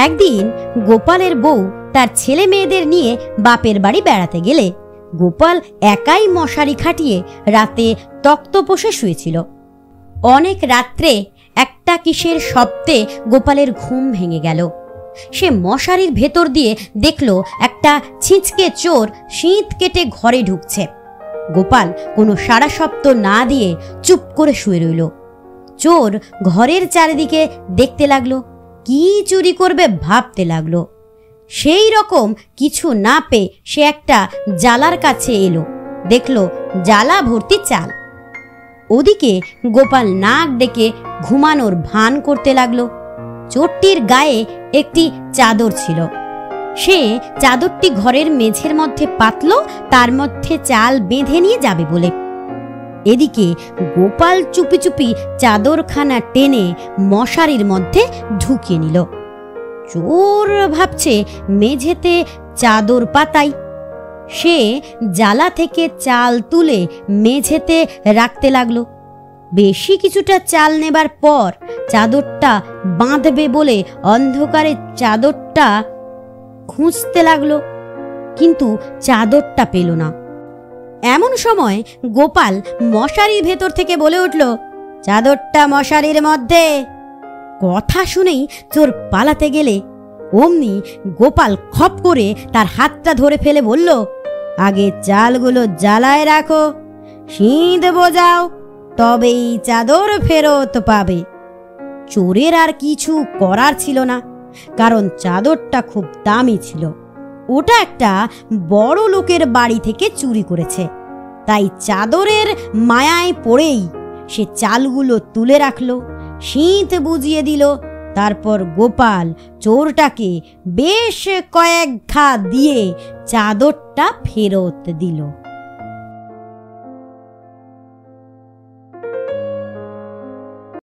একদিন গোপালের বউ তার ছেলে মেয়েদের নিয়ে বাপের বাড়ি বেড়াতে গেলে গোপাল একাই মশারি খাটিয়ে রাতে তক্তপোষে শুয়েছিল। অনেক রাত্রে একটা কিসের শব্দে গোপালের ঘুম ভেঙে গেল। সে মশারির ভেতর দিয়ে দেখল একটা ছিঁচকে চোর শীত কেটে ঘরে ঢুকছে। গোপাল কোনো সাড়া শব্দ না দিয়ে চুপ করে শুয়ে রইল। চোর ঘরের চারিদিকে দেখতে লাগলো, কি চুরি করবে ভাবতে লাগলো। সেই রকম কিছু না পেয়ে সে একটা জালার কাছে এলো, দেখলো জালা ভর্তি চাল। ওদিকে গোপাল নাক ডেকে ঘুমানোর ভান করতে লাগলো। চোরটির গায়ে একটি চাদর ছিল, সে চাদরটি ঘরের মেঝের মধ্যে পাতলো, তার মধ্যে চাল বেঁধে নিয়ে যাবে বলে। এদিকে গোপাল চুপি চুপি চাদরখানা টেনে মশারির মধ্যে ঢুকিয়ে নিল। চোর ভাবছে মেঝেতে চাদর পাতাই। সে জালা থেকে চাল তুলে মেঝেতে রাখতে লাগলো। বেশি কিছুটা চাল নেবার পর চাদরটা বাঁধবে বলে অন্ধকারে চাদরটা খুঁজতে লাগলো, কিন্তু চাদরটা পেল না। এমন সময় গোপাল মশারির ভেতর থেকে বলে উঠল, চাদরটা মশারির মধ্যে। কথা শুনেই চোর পালাতে গেলে অমনি গোপাল খপ করে তার হাতটা ধরে ফেলে বলল, আগে চালগুলো জ্বালায় রাখো, শীত বোঝাও, তবেই চাদর ফেরত পাবে। চোরের আর কিছু করার ছিল না, কারণ চাদরটা খুব দামি ছিল। ওটা একটা বড় লোকের বাড়ি থেকে চুরি করেছে। তাই চাদরের মায়ায় পড়েই সে চালগুলো তুলে রাখলো, শীত বুঝিয়ে দিল। তারপর গোপাল চোরটাকে বেশ কয়েক ঘা দিয়ে চাদরটা ফেরত দিল।